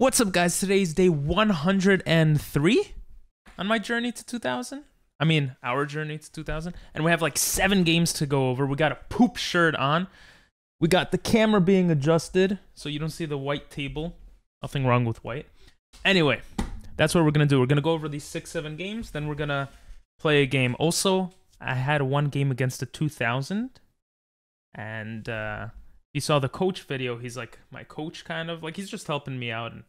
What's up, guys? Today's day 103 on my journey to 2000. I mean, our journey to 2000. And we have like 7 games to go over. We got a poop shirt on. We got the camera being adjusted so you don't see the white table. Nothing wrong with white. Anyway, that's what we're going to do. We're going to go over these 6-7 games. Then we're going to play a game. Also, I had one game against the 2000. And you saw the coach video. He's like my coach, kind of. Like, he's just helping me out. And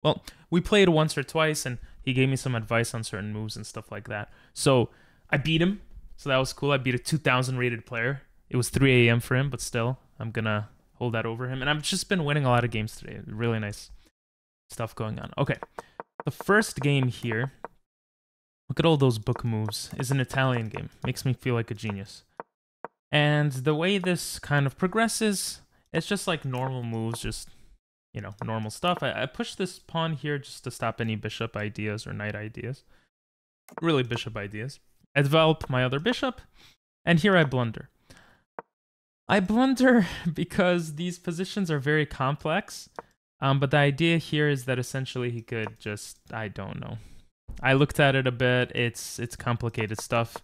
well, we played once or twice, and he gave me some advice on certain moves and stuff like that. So I beat him, so that was cool. I beat a 2,000 rated player. It was 3 a.m. for him, but still, I'm going to hold that over him. And I've just been winning a lot of games today. Really nice stuff going on. Okay, the first game here, look at all those book moves, is an Italian game. Makes me feel like a genius. And the way this kind of progresses, it's just like normal moves, just, you know, normal stuff. I push this pawn here just to stop any bishop ideas or knight ideas. Really bishop ideas. I develop my other bishop, and here I blunder. I blunder because these positions are very complex, but the idea here is that essentially he could just, I don't know. I looked at it a bit. It's complicated stuff.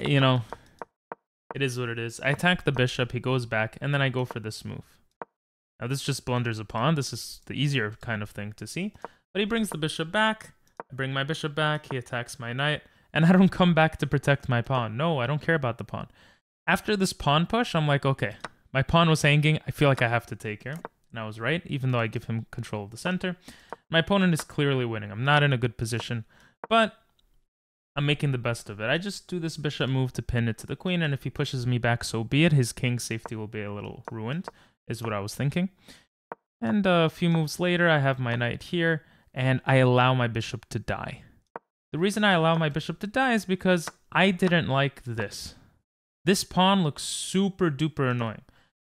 You know, it is what it is. I attack the bishop, he goes back, and then I go for this move. Now this just blunders a pawn. This is the easier kind of thing to see. But he brings the bishop back. I bring my bishop back. He attacks my knight. And I don't come back to protect my pawn. No, I don't care about the pawn. After this pawn push, I'm like, okay, my pawn was hanging. I feel like I have to take here. And I was right, even though I give him control of the center. My opponent is clearly winning. I'm not in a good position, but I'm making the best of it. I just do this bishop move to pin it to the queen, and if he pushes me back, so be it. His king's safety will be a little ruined, is what I was thinking. And a few moves later, I have my knight here, and I allow my bishop to die. The reason I allow my bishop to die is because I didn't like this. This pawn looks super duper annoying.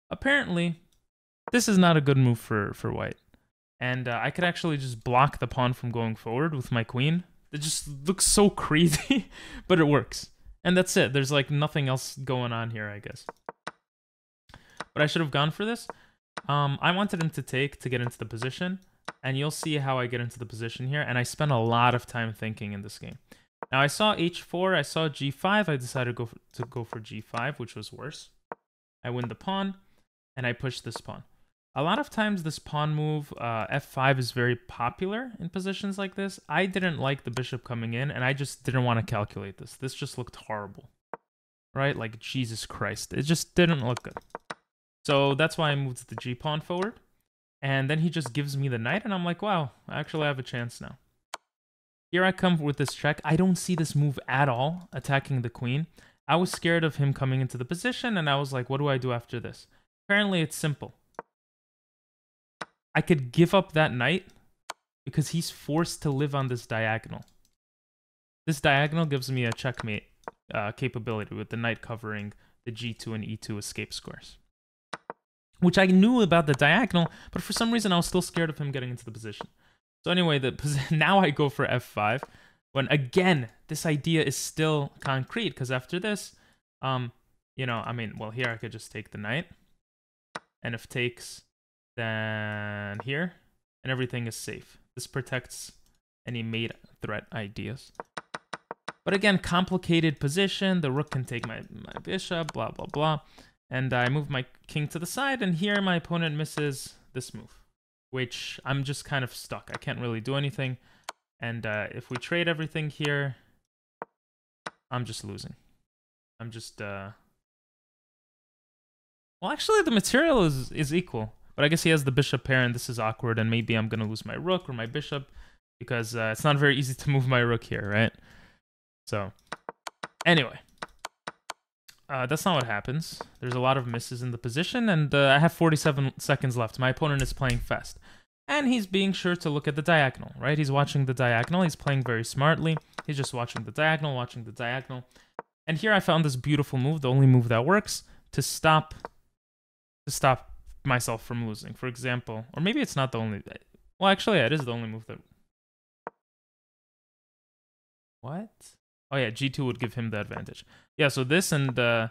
Apparently, this is not a good move for white. And I could actually just block the pawn from going forward with my queen. It just looks so crazy, but it works. And that's it. There's like nothing else going on here, I guess. But I should have gone for this. I wanted him to take to get into the position. And you'll see how I get into the position here. And I spent a lot of time thinking in this game. Now, I saw h4, I saw g5. I decided to go for g5, which was worse. I win the pawn, and I push this pawn. A lot of times this pawn move, f5, is very popular in positions like this. I didn't like the bishop coming in, and I just didn't want to calculate this. This just looked horrible, right? Like, Jesus Christ. It just didn't look good. So that's why I moved the g-pawn forward. And then he just gives me the knight, and I'm like, wow, I actually have a chance now. Here I come with this check. I don't see this move at all, attacking the queen. I was scared of him coming into the position, and I was like, what do I do after this? Apparently, it's simple. I could give up that knight because he's forced to live on this diagonal. This diagonal gives me a checkmate capability with the knight covering the g2 and e2 escape squares. Which I knew about the diagonal, but for some reason I was still scared of him getting into the position. So anyway, now I go for f5, when again, this idea is still concrete, because after this, you know, I mean, well, here I could just take the knight, and if takes, then here, and everything is safe. This protects any mate threat ideas. But again, complicated position, the rook can take my bishop, blah, blah, blah. And I move my king to the side, and here my opponent misses this move, which I'm just kind of stuck. I can't really do anything. And if we trade everything here, I'm just losing. I'm just, well, actually the material is equal. But I guess he has the bishop pair, and this is awkward, and maybe I'm going to lose my rook or my bishop, because it's not very easy to move my rook here, right? So, anyway. That's not what happens. There's a lot of misses in the position, and I have 47 seconds left. My opponent is playing fast. And he's being sure to look at the diagonal, right? He's watching the diagonal. He's playing very smartly. He's just watching the diagonal, watching the diagonal. And here I found this beautiful move, the only move that works, to stop myself from losing. For example, or maybe it's not the only... Well, actually, yeah, it is the only move that... What? Oh yeah, g2 would give him the advantage. Yeah, so this and it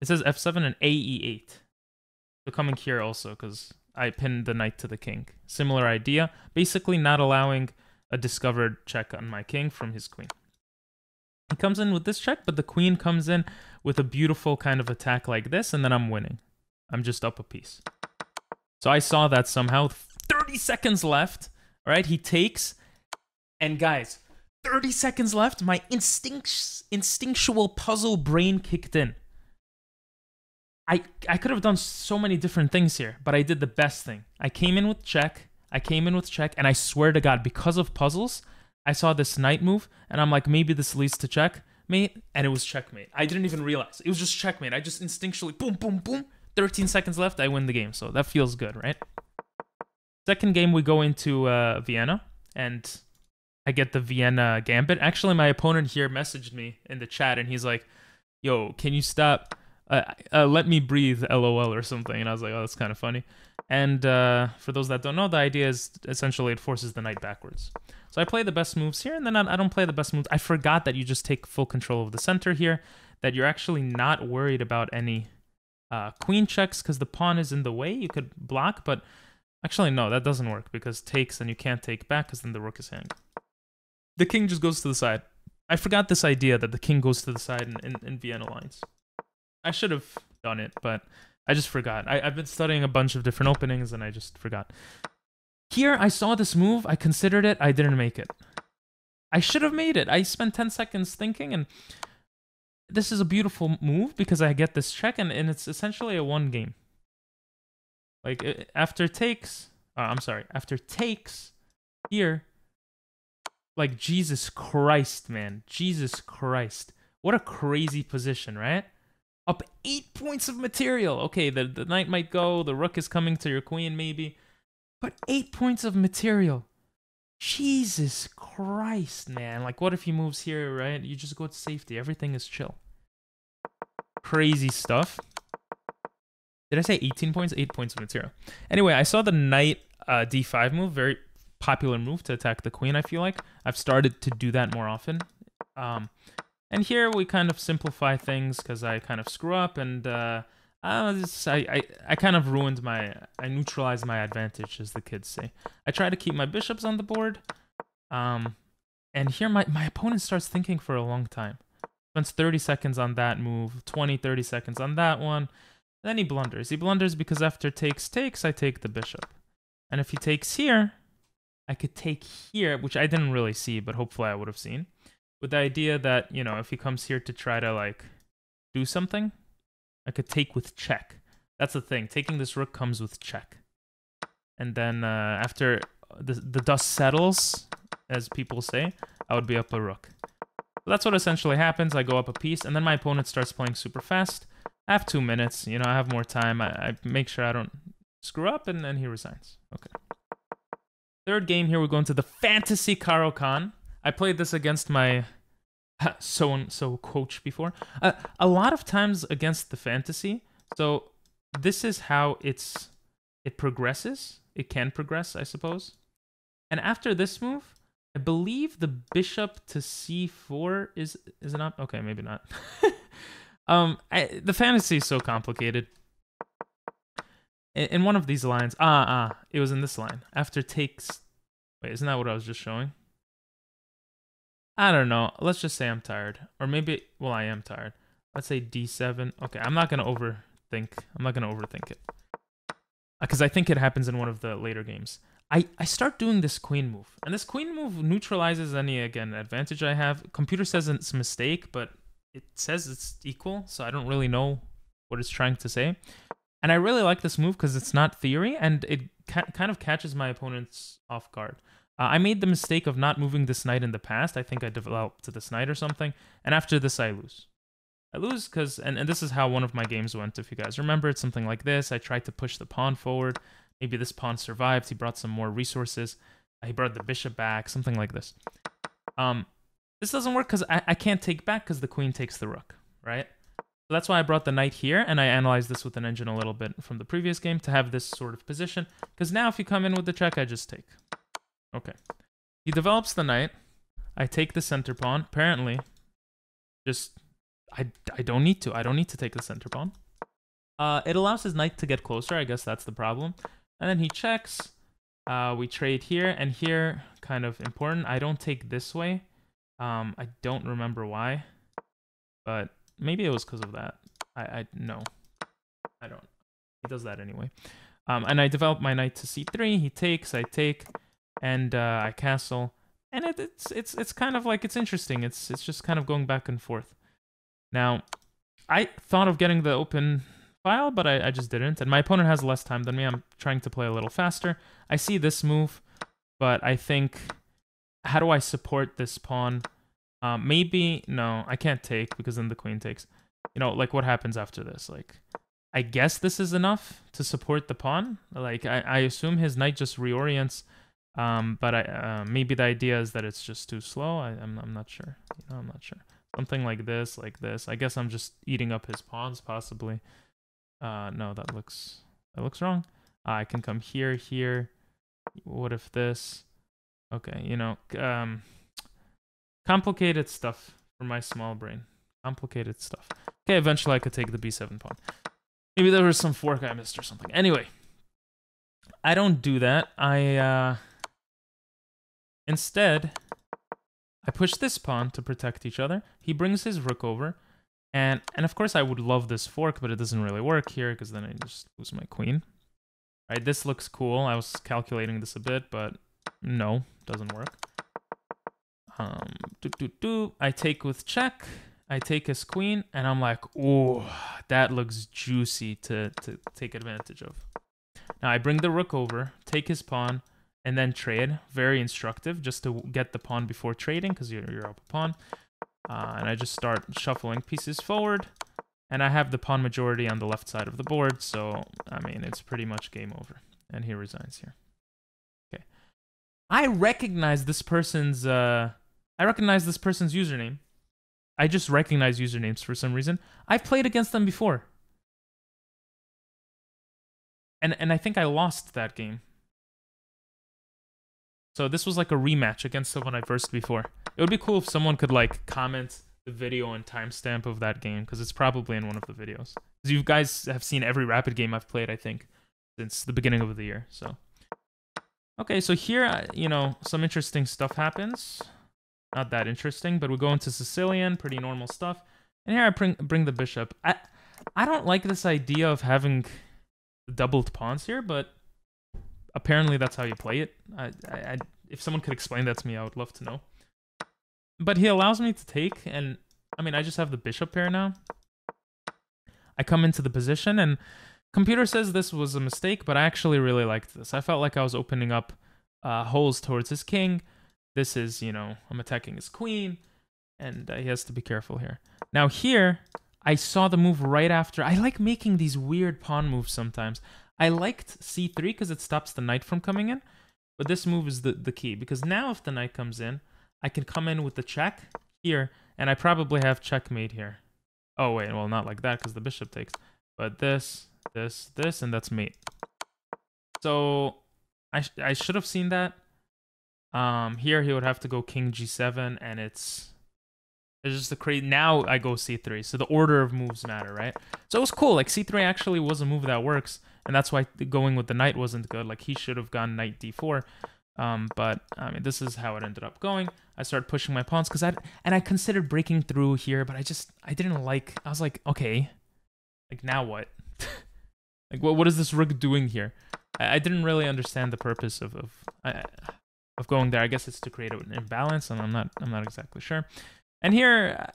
says f7 and ae8. So coming here also, because I pin the knight to the king. Similar idea. Basically not allowing a discovered check on my king from his queen. He comes in with this check, but the queen comes in with a beautiful kind of attack like this, and then I'm winning. I'm just up a piece. So I saw that somehow. 30 seconds left. All right, he takes. And guys, 30 seconds left. My instinctual puzzle brain kicked in. I could have done so many different things here, but I did the best thing. I came in with check, and I swear to God, because of puzzles, I saw this knight move, and I'm like, maybe this leads to checkmate, and it was checkmate. I didn't even realize. It was just checkmate. I just instinctually, boom, boom, boom. 13 seconds left, I win the game, so that feels good, right? Second game, we go into Vienna, and I get the Vienna gambit. Actually, my opponent here messaged me in the chat, and he's like, yo, can you stop... let me breathe, LOL or something. And I was like, oh, that's kind of funny. And for those that don't know, the idea is essentially it forces the knight backwards. So I play the best moves here, and then I don't play the best moves. I forgot that you just take full control of the center here, that you're actually not worried about any queen checks because the pawn is in the way. You could block, but actually, no, that doesn't work because takes and you can't take back because then the rook is hanged. The king just goes to the side. I forgot this idea that the king goes to the side in Vienna lines. I should have done it, but I just forgot. I've been studying a bunch of different openings, and I just forgot. Here, I saw this move. I considered it. I didn't make it. I should have made it. I spent 10 seconds thinking, and this is a beautiful move because I get this check, and it's essentially a one game. Like, after takes... after takes here... Like, Jesus Christ, man. Jesus Christ. What a crazy position, right? Up 8 points of material. Okay, the knight might go. The rook is coming to your queen, maybe. But 8 points of material. Jesus Christ, man. Like, what if he moves here, right? You just go to safety. Everything is chill. Crazy stuff. Did I say 18 points? 8 points of material. Anyway, I saw the knight d5 move. Very popular move to attack the queen, I feel like. I've started to do that more often. And here we kind of simplify things because I kind of screw up, and I kind of ruined I neutralized my advantage, as the kids say. I try to keep my bishops on the board, and here my opponent starts thinking for a long time. Spends 30 seconds on that move, 20, 30 seconds on that one. Then he blunders. He blunders because after takes, I take the bishop. And if he takes here, I could take here, which I didn't really see, but hopefully I would have seen. With the idea that, you know, if he comes here to try to, like, do something, I could take with check. That's the thing. Taking this rook comes with check. And then after the dust settles, as people say, I would be up a rook. So that's what essentially happens. I go up a piece, and then my opponent starts playing super fast. I have 2 minutes. You know, I have more time. I make sure I don't screw up, and then he resigns. Okay. Third game here, we're going to the Fantasy Caro-Kann. I played this against my so-and-so coach before. A lot of times against the Fantasy. So this is how it progresses. It can progress, I suppose. And after this move, I believe the bishop to c4 is it up? Okay, maybe not. The Fantasy is so complicated. In one of these lines, it was in this line. After takes, wait, isn't that what I was just showing? I don't know. Let's just say I'm tired. Or maybe, well, I am tired. Let's say d7. Okay, I'm not going to overthink. I'm not going to overthink it. Because I think it happens in one of the later games. I start doing this queen move. And this queen move neutralizes any, again, advantage I have. Computer says it's a mistake, but it says it's equal. So I don't really know what it's trying to say. And I really like this move because it's not theory, and it kind of catches my opponents off guard. I made the mistake of not moving this knight in the past. I think I developed to this knight or something. And after this, I lose. I lose because, and this is how one of my games went, if you guys remember. It's something like this. I tried to push the pawn forward. Maybe this pawn survived. He brought some more resources. He brought the bishop back, something like this. This doesn't work because I can't take back because the queen takes the rook, right? So that's why I brought the knight here, and I analyzed this with an engine a little bit from the previous game to have this sort of position. Because now if you come in with the check, I just take. Okay. He develops the knight. I take the center pawn. Apparently, just... I don't need to. I don't need to take the center pawn. It allows his knight to get closer. I guess that's the problem. And then he checks. We trade here, and here, kind of important, I don't take this way. I don't remember why, but maybe it was because of that. No, I don't. He does that anyway. And I develop my knight to c3. He takes, I take, and I castle. And it's kind of like, it's interesting. It's just kind of going back and forth. Now, I thought of getting the open file, but I just didn't. And my opponent has less time than me. I'm trying to play a little faster. I see this move, but I think, how do I support this pawn? Maybe, no, I can't take because then the queen takes. You know, like what happens after this? Like, I guess this is enough to support the pawn. Like, I assume his knight just reorients. But maybe the idea is that it's just too slow. I'm not sure. You know, I'm not sure. Something like this, like this. I guess I'm just eating up his pawns, possibly. No, that looks wrong. I can come here, here. What if this? Okay, you know, complicated stuff for my small brain. Complicated stuff. Okay, eventually I could take the b7 pawn. Maybe there was some fork I missed or something. Anyway, I don't do that. Instead, I push this pawn to protect each other. He brings his rook over. And of course I would love this fork, but it doesn't really work here because then I just lose my queen. Right, this looks cool. I was calculating this a bit, but no, doesn't work. I take with check. I take his queen, and I'm like, oh, that looks juicy to take advantage of. Now I bring the rook over, take his pawn, and then trade. Very instructive, just to get the pawn before trading, because you're up a pawn. And I just start shuffling pieces forward, and I have the pawn majority on the left side of the board, so, I mean, it's pretty much game over. And he resigns here. Okay. I recognize this person's username. I just recognize usernames for some reason. I've played against them before. And I think I lost that game. So this was like a rematch against someone I versed before. It would be cool if someone could like comment the video and timestamp of that game, because it's probably in one of the videos. Because you guys have seen every Rapid game I've played, I think, since the beginning of the year. So, okay, so here, you know, some interesting stuff happens. Not that interesting, but we go into Sicilian, pretty normal stuff. And here I bring the bishop. I don't like this idea of having doubled pawns here, but apparently that's how you play it. If someone could explain that to me, I would love to know. But he allows me to take, and I mean, I just have the bishop pair now. I come into the position, and computer says this was a mistake, but I actually really liked this. I felt like I was opening up holes towards his king. This is, you know, I'm attacking his queen, and he has to be careful here. Now here, I saw the move right after. I like making these weird pawn moves sometimes. I liked c3 because it stops the knight from coming in, but this move is the key, because now if the knight comes in, I can come in with the check here, and I probably have checkmate here. Oh, wait, well, not like that because the bishop takes, but this, and that's mate. So I should have seen that. Here he would have to go king g7, and it's just a crazy. Now I go c3, so the order of moves matter, right? So it was cool. Like c3 actually was a move that works, and that's why going with the knight wasn't good. Like he should have gone knight d4. But I mean, this is how it ended up going. I started pushing my pawns because I considered breaking through here, but I didn't like. I was like, okay, like now what? Like what is this rook doing here? I didn't really understand the purpose of going there. I guess it's to create an imbalance, and I'm not exactly sure. And here,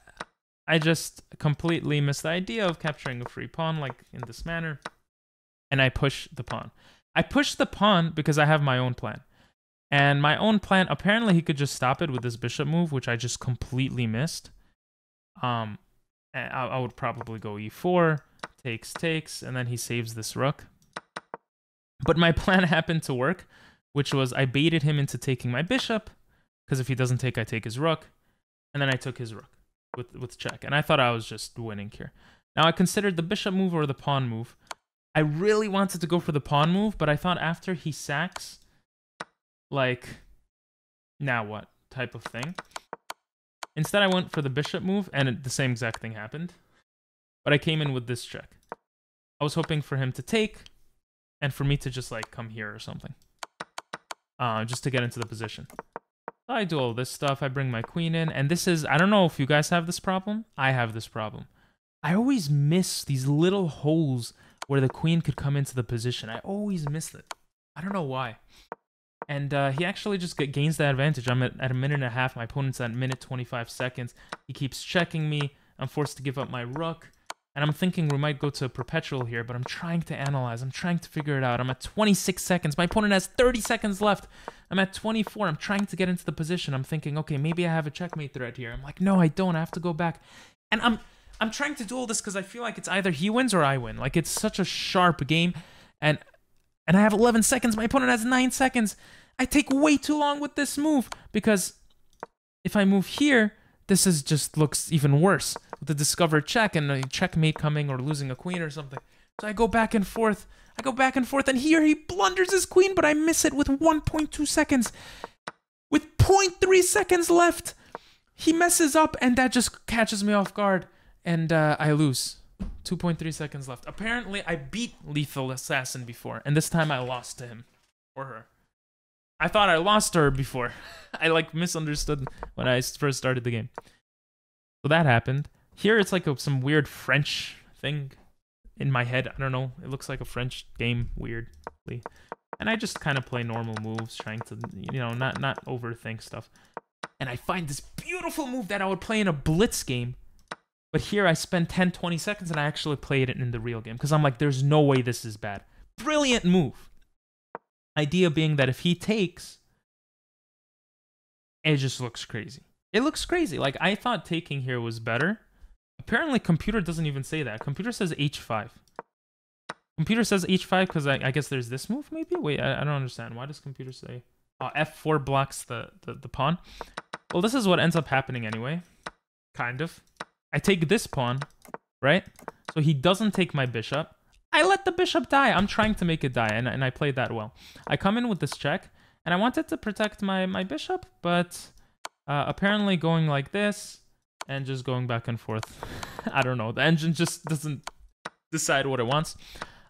I just completely missed the idea of capturing a free pawn like in this manner, and I push the pawn. I push the pawn because I have my own plan. And my own plan, apparently he could just stop it with this bishop move, which I just completely missed. And I would probably go e4, takes, and then he saves this rook. But my plan happened to work, which was I baited him into taking my bishop, because if he doesn't take, I take his rook. And then I took his rook with check. And I thought I was just winning here. Now I considered the bishop move or the pawn move. I really wanted to go for the pawn move, but I thought after he sacks, like, now what type of thing. Instead, I went for the bishop move, and the same exact thing happened. But I came in with this check. I was hoping for him to take, and for me to just like come here or something. Just to get into the position. So I do all this stuff. I bring my queen in, and this is, I don't know if you guys have this problem. I have this problem. I always miss these little holes where the queen could come into the position. I always miss it. I don't know why. And he actually just gains that advantage. I'm at a minute and a half. My opponent's at minute 25 seconds. He keeps checking me. I'm forced to give up my rook. And I'm thinking we might go to a perpetual here, but I'm trying to analyze. I'm trying to figure it out. I'm at 26 seconds. My opponent has 30 seconds left. I'm at 24. I'm trying to get into the position. I'm thinking, okay, maybe I have a checkmate threat here. I'm like, no, I don't. I have to go back. And I'm trying to do all this because I feel like it's either he wins or I win. Like, it's such a sharp game. And I have 11 seconds. My opponent has 9 seconds. I take way too long with this move because if I move here, this is just looks even worse with the discovered check and a checkmate coming or losing a queen or something. So I go back and forth. And here he blunders his queen, but I miss it with 1.2 seconds. With 0.3 seconds left, he messes up, and that just catches me off guard, and I lose. 2.3 seconds left. Apparently, I beat Lethal Assassin before, and this time I lost to him. Or her. I thought I lost her before. I, like, misunderstood when I first started the game. So that happened. Here, it's like some weird French thing in my head. I don't know. It looks like a French game, weirdly. And I just kind of play normal moves, trying to, you know, not overthink stuff. And I find this beautiful move that I would play in a blitz game. But here I spend 10, 20 seconds and I actually played it in the real game. Because I'm like, there's no way this is bad. Brilliant move. Idea being that if he takes, it just looks crazy. It looks crazy. Like, I thought taking here was better. Apparently, computer doesn't even say that. Computer says h5. Computer says h5 because I guess there's this move, maybe? Wait, I don't understand. Why does computer say... f4 blocks the pawn. Well, this is what ends up happening anyway. Kind of. I take this pawn, right? So he doesn't take my bishop. I let the bishop die. I'm trying to make it die, and I played that well. I come in with this check, and I wanted to protect my bishop, but apparently going like this and just going back and forth. I don't know. The engine just doesn't decide what it wants.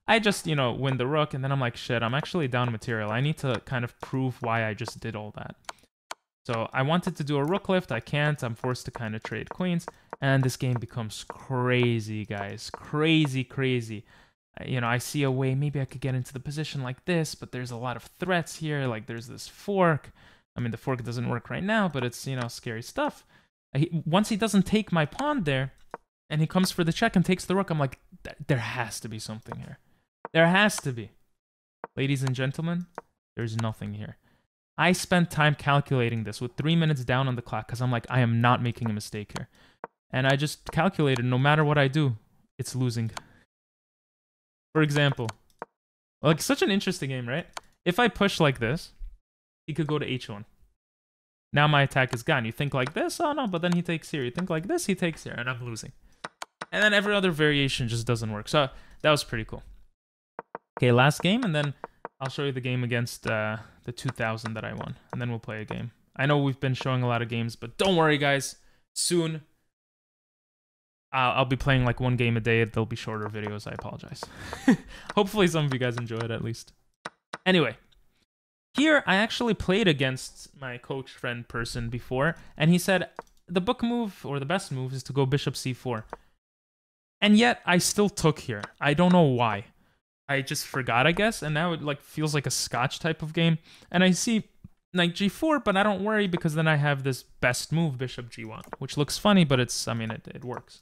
I just, you know, win the rook, and then I'm like, shit, I'm actually down material. I need to kind of prove why I just did all that. So I wanted to do a rook lift. I can't. I'm forced to kind of trade queens, and this game becomes crazy, guys. Crazy, crazy. You know, I see a way, maybe I could get into the position like this, but there's a lot of threats here. Like, there's this fork. I mean, the fork doesn't work right now, but it's, you know, scary stuff. Once he doesn't take my pawn there, and he comes for the check and takes the rook, I'm like, there has to be something here. There has to be. Ladies and gentlemen, there's nothing here. I spent time calculating this with 3 minutes down on the clock because I'm like, I am not making a mistake here. And I just calculated, no matter what I do, it's losing. For example, like, such an interesting game, right? If I push like this, he could go to h1. Now my attack is gone. You think like this? Oh, no, but then he takes here. You think like this? He takes here, and I'm losing. And then every other variation just doesn't work. So that was pretty cool. Okay, last game, and then I'll show you the game against the 2000 that I won, and then we'll play a game. I know we've been showing a lot of games, but don't worry, guys. Soon, I'll be playing like one game a day. They'll be shorter videos. I apologize. Hopefully some of you guys enjoy it at least. Anyway, here I actually played against my coach friend person before, and he said the book move, or the best move, is to go bishop c4. And yet, I still took here. I don't know why. I just forgot, I guess, and now it like feels like a Scotch type of game. And I see knight g4, but I don't worry because then I have this best move, bishop g1, which looks funny, but it's, I mean, it works.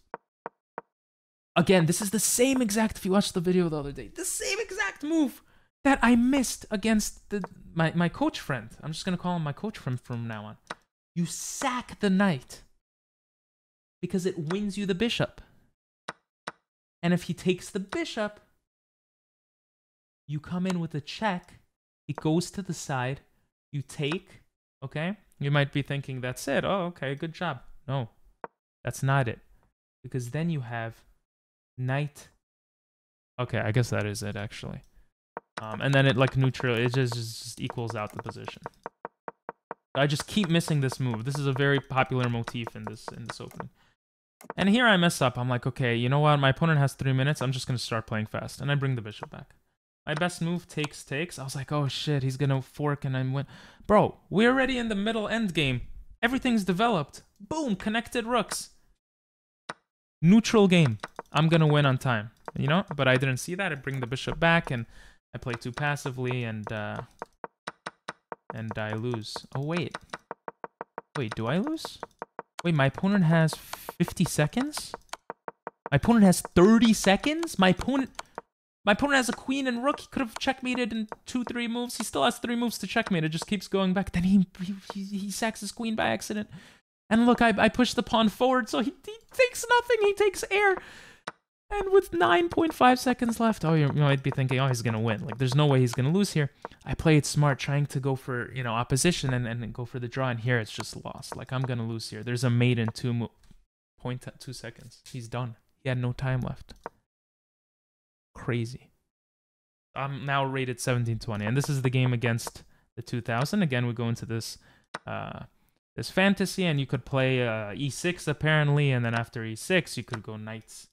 Again, this is the same exact, if you watched the video the other day, the same exact move that I missed against my coach friend. I'm just going to call him my coach friend from now on. You sack the knight because it wins you the bishop. And if he takes the bishop, you come in with a check, it goes to the side, you take, okay? You might be thinking, that's it. Oh, okay, good job. No, that's not it. Because then you have knight. Okay, I guess that is it, actually. And then it, like, neutral, it just equals out the position. I just keep missing this move. This is a very popular motif in this opening. And here I mess up. I'm like, okay, you know what? My opponent has 3 minutes. I'm just going to start playing fast. And I bring the bishop back. My best move takes. I was like, oh shit, he's gonna fork and I win. Bro, we're already in the middle end game. Everything's developed. Boom, connected rooks. Neutral game. I'm gonna win on time, you know? But I didn't see that. I bring the bishop back and I play too passively and I lose. Oh wait. Wait, do I lose? Wait, my opponent has 50 seconds? My opponent has 30 seconds? My opponent has a queen and rook. He could have checkmated in 2-3 moves. He still has 3 moves to checkmate. It just keeps going back. Then he sacks his queen by accident. And look, I push the pawn forward, so he takes nothing. He takes air. And with 9.5 seconds left, oh, you might be thinking, oh, he's going to win. Like, there's no way he's going to lose here. I play it smart, trying to go for, you know, opposition and go for the draw. And here it's just lost. Like, I'm going to lose here. There's a mate in 2 seconds. He's done. He had no time left. Crazy. I'm now rated 1720. And this is the game against the 2000. Again, we go into this this fantasy, and you could play e6 apparently, and then after e6 you could go knight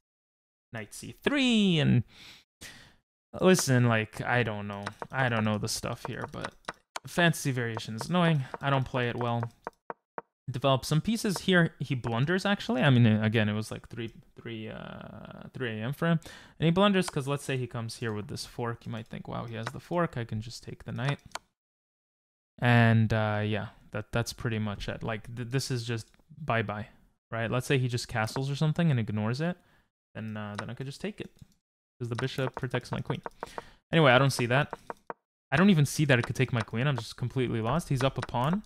c3, and listen, like, I don't know the stuff here, but fantasy variation is annoying. I don't play it well. Develop some pieces here. He blunders, actually. I mean, again, it was like 3 a.m. for him, and he blunders because let's say he comes here with this fork. You might think, wow, he has the fork, I can just take the knight. And yeah, that's pretty much it. Like, this is just bye-bye, right? Let's say he just castles or something and ignores it, then I could just take it because the bishop protects my queen. Anyway, I don't see that. I don't even see that it could take my queen. I'm just completely lost. He's up a pawn,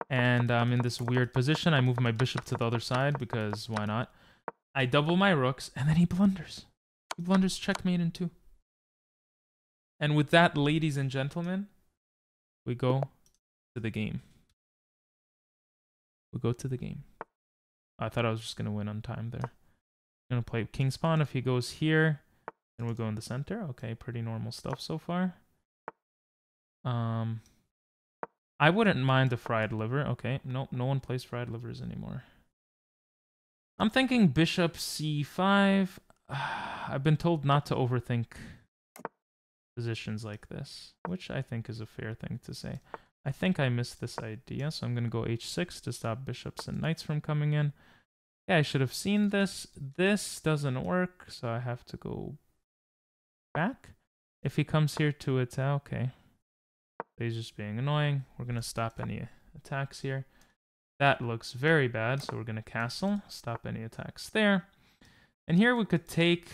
and I'm in this weird position. I move my bishop to the other side because why not? I double my rooks, and then he blunders. He blunders checkmate in 2. And with that, ladies and gentlemen, we go to the game. We go to the game. I thought I was just going to win on time there. I'm going to play king's pawn. If he goes here, then we'll go in the center. Okay, pretty normal stuff so far. I wouldn't mind the fried liver. Okay, no one plays fried livers anymore. I'm thinking bishop c5. I've been told not to overthink positions like this, which I think is a fair thing to say. I think I missed this idea, so I'm going to go h6 to stop bishops and knights from coming in. Yeah, I should have seen this. This doesn't work, so I have to go back. If he comes here to attack, okay. He's just being annoying. We're going to stop any attacks here. That looks very bad, so we're going to castle. Stop any attacks there. And here we could take...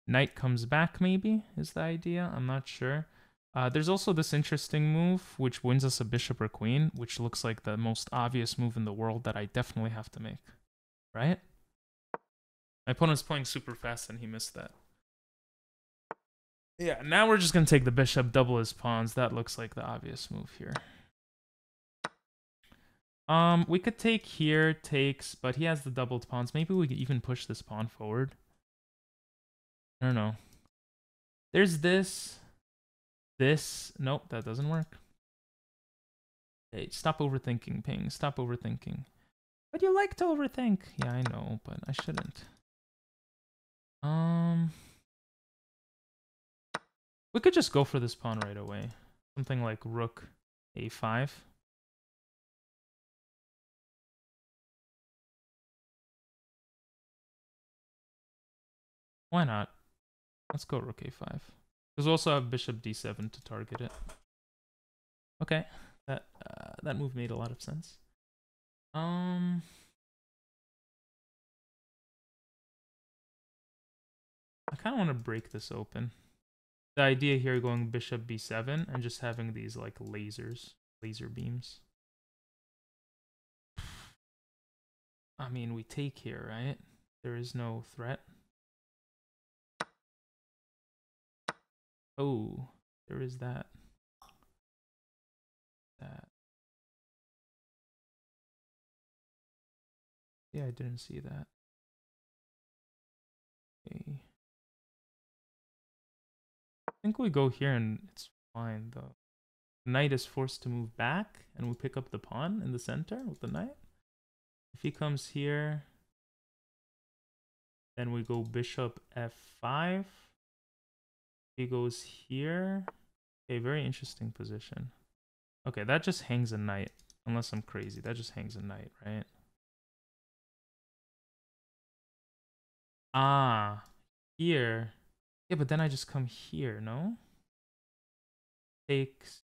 Knight comes back, maybe, is the idea. I'm not sure. There's also this interesting move, which wins us a bishop or queen, which looks like the most obvious move in the world that I definitely have to make. Right? My opponent's playing super fast, and he missed that. Yeah, now we're just going to take the bishop, double his pawns. That looks like the obvious move here. We could take here, takes, but he has the doubled pawns. Maybe we could even push this pawn forward. I don't know. There's this. Nope, that doesn't work. Hey, stop overthinking, Ping. Stop overthinking. But you like to overthink. Yeah, I know, but I shouldn't. We could just go for this pawn right away. Something like rook a5. Why not? Let's go rook a5. Because we also have bishop d7 to target it. Okay, that move made a lot of sense. I kind of want to break this open. The idea here going bishop b7 and just having these like laser beams. I mean, we take here, right? There is no threat. Oh, there is that. Yeah, I didn't see that. Okay. I think we go here and it's fine though. Knight is forced to move back and we pick up the pawn in the center with the knight. If he comes here, then we go bishop f5. He goes here. Okay, very interesting position. Okay, that just hangs a knight. Unless I'm crazy. That just hangs a knight, right? Ah, here. Yeah, but then I just come here, no? Takes.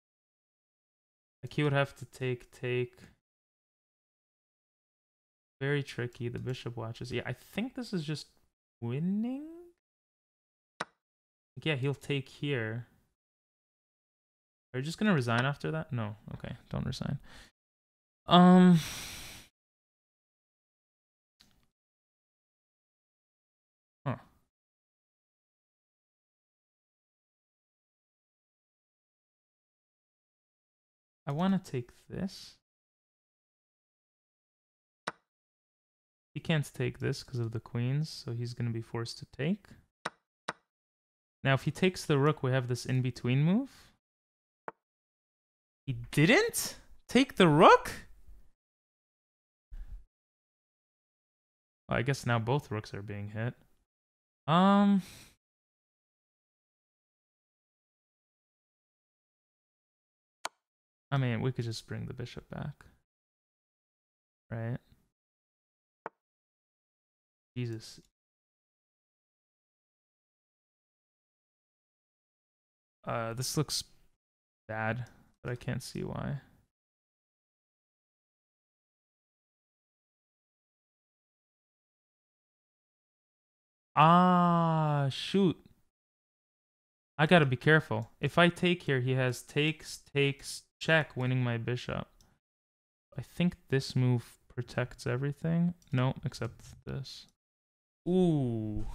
Like he would have to take. Very tricky. The bishop watches. Yeah, I think this is just winning. Yeah, he'll take here. Are you just gonna resign after that? No. Okay, don't resign. Huh. I want to take this. He can't take this because of the queens, so he's gonna be forced to take. Now, if he takes the rook, we have this in-between move. He didn't take the rook? Well, I guess now both rooks are being hit. I mean, we could just bring the bishop back. Right? Jesus. This looks bad, but I can't see why. Ah, shoot. I gotta be careful. If I take here, he has takes, check, winning my bishop. I think this move protects everything. No, except this. Ooh,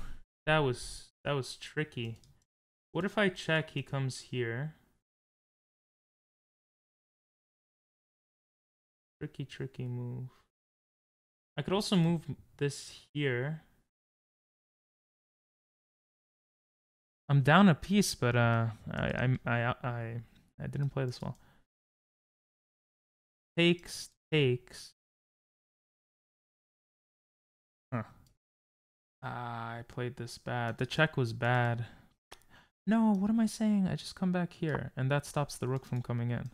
that was tricky. What if I check, he comes here? Tricky move. I could also move this here. I'm down a piece, but I didn't play this well. Takes. Huh. I played this bad. The check was bad. No, what am I saying? I just come back here, and that stops the rook from coming in.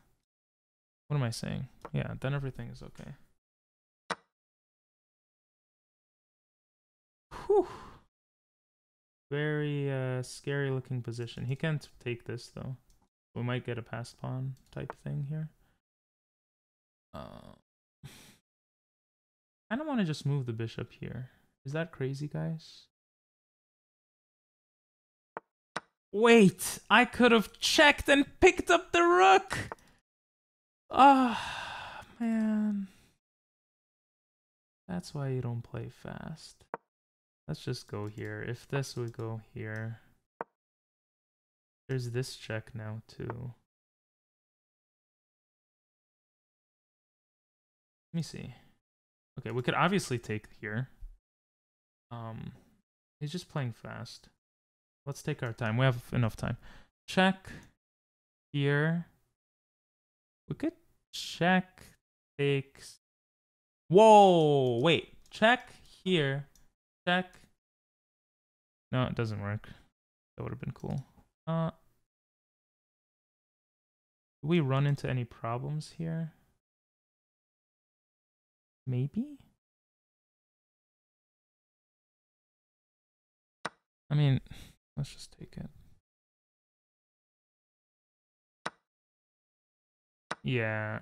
What am I saying? Yeah, then everything is okay. Whew. Very scary looking position. He can't take this though. We might get a passed pawn type thing here. I don't want to just move the bishop here. Is that crazy, guys? Wait, I could have checked and picked up the rook. Ah, man. That's why you don't play fast. Let's just go here. If this would go here. There's this check now too. Let me see. Okay, we could obviously take here. He's just playing fast. Let's take our time. We have enough time. Check here. We could check takes. Whoa, wait. Check here. Check. No, it doesn't work. That would have been cool. Do we run into any problems here? Maybe? I mean, let's just take it. Yeah.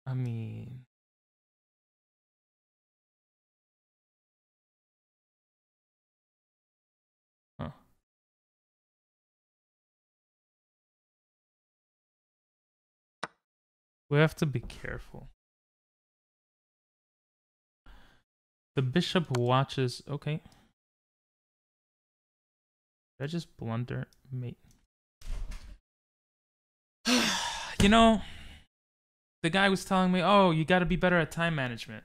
I mean... Huh. We have to be careful. The bishop watches... Okay. Did I just blunder? Mate. You know, the guy was telling me, oh, you gotta be better at time management.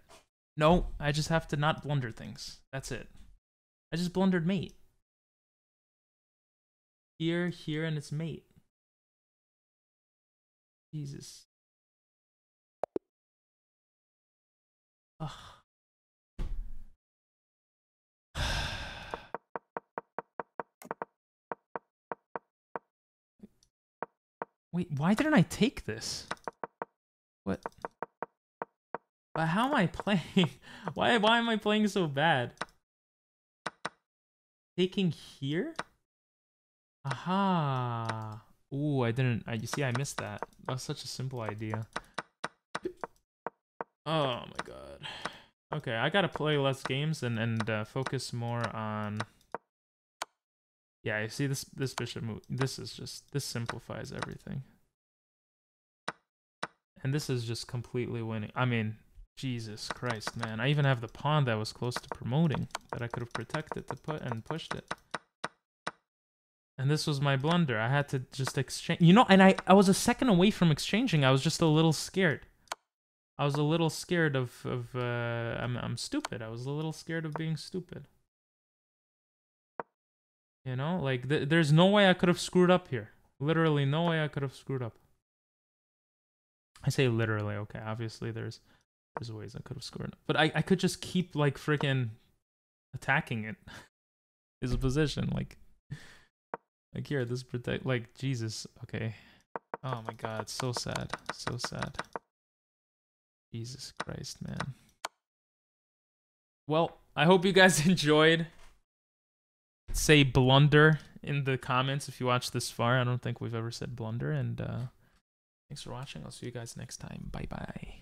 No, I just have to not blunder things. That's it. I just blundered mate. Here, and it's mate. Jesus. Ugh. Wait, why didn't I take this? What? But how am I playing? Why am I playing so bad? Taking here? Aha. Ooh, you see, I missed that. That was such a simple idea. Oh my god. Okay, I gotta play less games and focus more on... Yeah, you see this bishop move. This simplifies everything. And this is just completely winning. I mean, Jesus Christ, man. I even have the pawn that was close to promoting that I could have protected to put and pushed it. And this was my blunder. I had to just exchange. You know, and I was a second away from exchanging. I was just a little scared. I was a little scared of I'm stupid. I was a little scared of being stupid. You know, like there's no way I could have screwed up here. Literally no way I could have screwed up. I say literally, okay. Obviously there's ways I could have screwed up. But I could just keep like freaking attacking it. His position, like here, this protect, like, Jesus, okay. Oh my god, so sad. So sad. Jesus Christ, man. Well, I hope you guys enjoyed. Say blunder in the comments if you watched this far. I don't think we've ever said blunder. And thanks for watching. I'll see you guys next time. Bye-bye.